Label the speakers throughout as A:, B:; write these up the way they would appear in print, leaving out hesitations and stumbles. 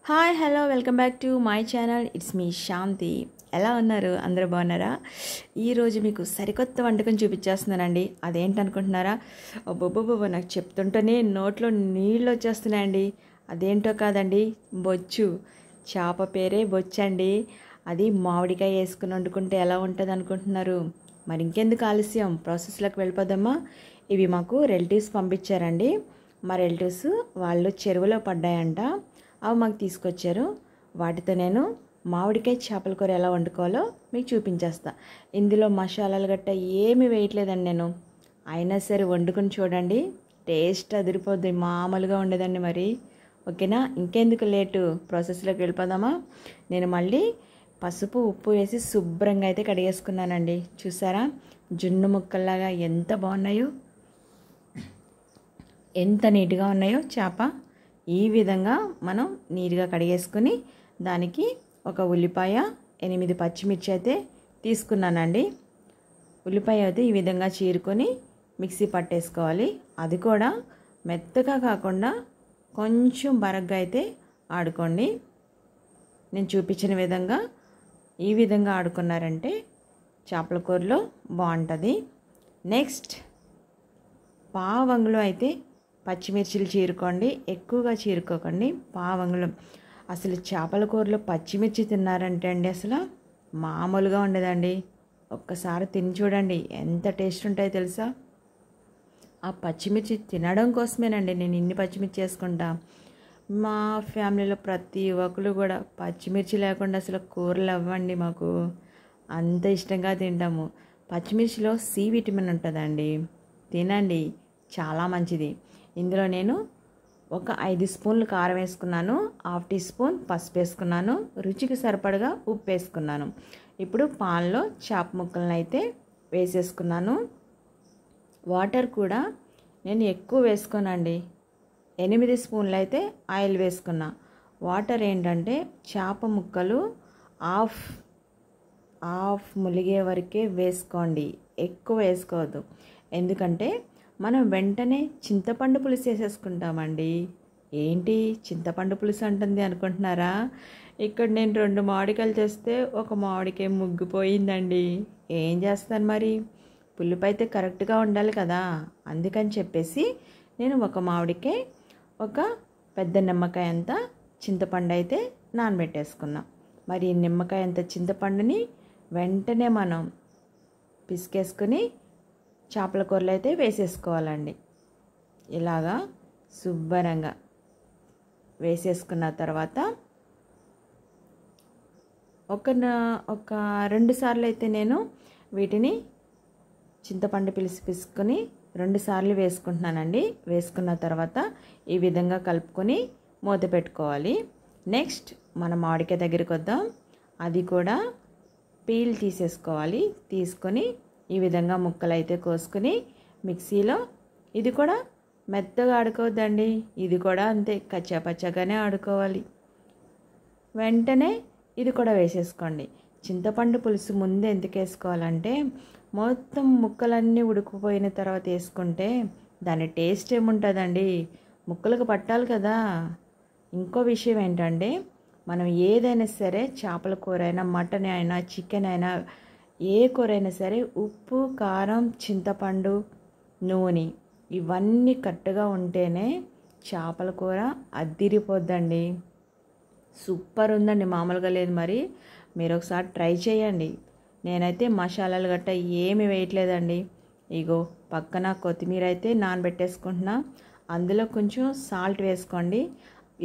A: Hi hello welcome back to my channel. It's me Shanti. ఎలా ఉన్నారు? అందరూ బాగున్నారా? ఈరోజు మీకు సరికొత్త వంటకం చూపించేస్తున్నానండి. అదేంటనుకుంటున్నారా? అబ్బబ్బబ్బ, నాకు చెప్తుంటేనే నోట్లో నీళ్ళు వచ్చేస్తున్నాయండి. అదేంటో కాదండి, బొచ్చు. చేప పేరే బొచ్చండి. అది మామిడికాయ వేసుకుని వండుకుంటే ఎలా ఉంటుంది అనుకుంటున్నారు? మరి ఇంకెందుకు ఆలస్యం, ప్రాసెస్లోకి వెళ్ళిపోదామా? ఇవి మాకు రిలేటివ్స్ పంపించారండి. మా రిలేటివ్స్ వాళ్ళు చెరువులో పడ్డాయంట, అవి మాకు తీసుకొచ్చారు. వాటితో నేను మామిడికాయ చేపల కూర ఎలా వండుకోవాలో మీకు చూపించేస్తా. ఇందులో మసాలాలు గట్ట ఏమీ వేయట్లేదండి నేను. అయినా సరే వండుకొని చూడండి, టేస్ట్ అదిరిపోద్ది, మామూలుగా ఉండదండి మరి. ఓకేనా? ఇంకెందుకు లేటు, ప్రాసెస్లోకి వెళ్ళిపోదామా? నేను మళ్ళీ పసుపు ఉప్పు వేసి శుభ్రంగా అయితే కడిగేసుకున్నానండి. చూసారా జున్ను ముక్కల్లాగా ఎంత బాగున్నాయో, ఎంత నీట్గా ఉన్నాయో చేప. ఈ విధంగా మనం నీట్గా కడిగేసుకుని దానికి ఒక ఉల్లిపాయ, 8 పచ్చిమిర్చి అయితే తీసుకున్నానండి. ఉల్లిపాయ అయితే ఈ విధంగా చీరుకొని మిక్సీ పట్టేసుకోవాలి. అది కూడా మెత్తగా కాకుండా కొంచెం బరగ్గా అయితే ఆడుకోండి. నేను చూపించిన విధంగా ఈ విధంగా ఆడుకున్నారంటే చేపల కూరలో బాగుంటుంది. నెక్స్ట్ పావంగులో అయితే పచ్చిమిర్చిలు చీరుకోండి, ఎక్కువగా చీరుకోకండి. పావంగులం అసలు చేపల కూరలో పచ్చిమిర్చి తిన్నారంటే అండి అసలు మామూలుగా ఉండదండి. ఒక్కసారి తిని చూడండి, ఎంత టేస్ట్ ఉంటాయో తెలుసా. ఆ పచ్చిమిర్చి తినడం కోసమేనండి నేను ఇన్ని పచ్చిమిర్చి వేసుకుంటా. మా ఫ్యామిలీలో ప్రతి ఒక్కరు కూడా పచ్చిమిర్చి లేకుండా అసలు కూరలు అవ్వండి. మాకు అంత ఇష్టంగా తింటాము. పచ్చిమిర్చిలో సి విటమిన్ ఉంటుందండి, తినండి, చాలా మంచిది. ఇందులో నేను ఒక 5 స్పూన్లు కారం వేసుకున్నాను, 1/2 టీ స్పూన్ పసుపు వేసుకున్నాను, రుచికి సరిపడగా ఉప్పు వేసుకున్నాను. ఇప్పుడు పాన్లో చేప ముక్కలను అయితే వేసేసుకున్నాను. వాటర్ కూడా నేను ఎక్కువ వేసుకోనండి, 8 స్పూన్లు అయితే ఆయిల్ వేసుకున్నా. వాటర్ ఏంటంటే చేప ముక్కలు హాఫ్ ములిగే వరకే వేసుకోండి, ఎక్కువ వేసుకోవద్దు. ఎందుకంటే మనం వెంటనే చింతపండు పులుసు వేసేసుకుంటామండి. ఏంటి చింతపండు పులుసు అంటుంది అనుకుంటున్నారా? ఇక్కడ నేను 2 మామిడికాయలు చేస్తే ఒక మామిడికాయ ముగ్గిపోయిందండి. ఏం చేస్తాను మరి, పులుపు అయితే కరెక్ట్గా ఉండాలి కదా. అందుకని చెప్పేసి నేను ఒక మామిడికాయ, ఒక పెద్ద నిమ్మకాయ అంతా చింతపండు అయితే నానబెట్టేసుకున్నాం. మరి ఈ నిమ్మకాయ అంత చింతపండుని వెంటనే మనం పిసికేసుకుని చేపల కూరలు అయితే వేసేసుకోవాలండి. ఇలాగా శుభ్రంగా వేసేసుకున్న తర్వాత ఒక 2 సార్లు అయితే నేను వీటిని చింతపండు పిసుకుని 2 సార్లు వేసుకుంటున్నానండి. వేసుకున్న తర్వాత ఈ విధంగా కలుపుకొని మూత పెట్టుకోవాలి. నెక్స్ట్ మన మామిడికాయ దగ్గరికి వద్దాం. అది కూడా పీల్ తీసేసుకోవాలి. తీసుకొని ఈ విధంగా ముక్కలు అయితే కోసుకొని మిక్సీలో, ఇది కూడా మెత్తగా ఆడుకోవద్దండి, ఇది కూడా అంతే కచ్చాపచ్చాగానే ఆడుకోవాలి. వెంటనే ఇది కూడా వేసేసుకోండి. చింతపండు పులుసు ముందే ఎందుకు వేసుకోవాలంటే మొత్తం ముక్కలన్నీ ఉడికిపోయిన తర్వాత వేసుకుంటే దాని టేస్ట్ ఏముంటుందండి, ముక్కలకు పట్టాలి కదా. ఇంకో విషయం ఏంటంటే మనం ఏదైనా సరే, చేపల కూర అయినా, మటన్ అయినా, చికెన్ అయినా, ఏ కూర అయినా సరే ఉప్పు, కారం, చింతపండు, నూనె ఇవన్నీ కరెక్ట్గా ఉంటేనే చేపల కూర అద్దిరిపోద్దండి. సూపర్ ఉందండి, మామూలుగా లేదు. మరి మీరు ఒకసారి ట్రై చేయండి. నేనైతే మసాలాలు గట్ట ఏమి వేయట్లేదండి. ఇగో పక్కన కొత్తిమీర అయితే నానబెట్టేసుకుంటున్నా. అందులో కొంచెం సాల్ట్ వేసుకోండి,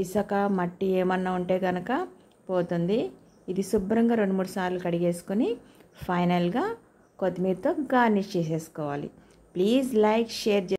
A: ఇసుక మట్టి ఏమన్నా ఉంటే కనుక పోతుంది. ఇది శుభ్రంగా 2-3 సార్లు కడిగేసుకొని ఫైనల్గా కొత్తిమీరతో గార్నిష్ చేసేసుకోవాలి. Please like, share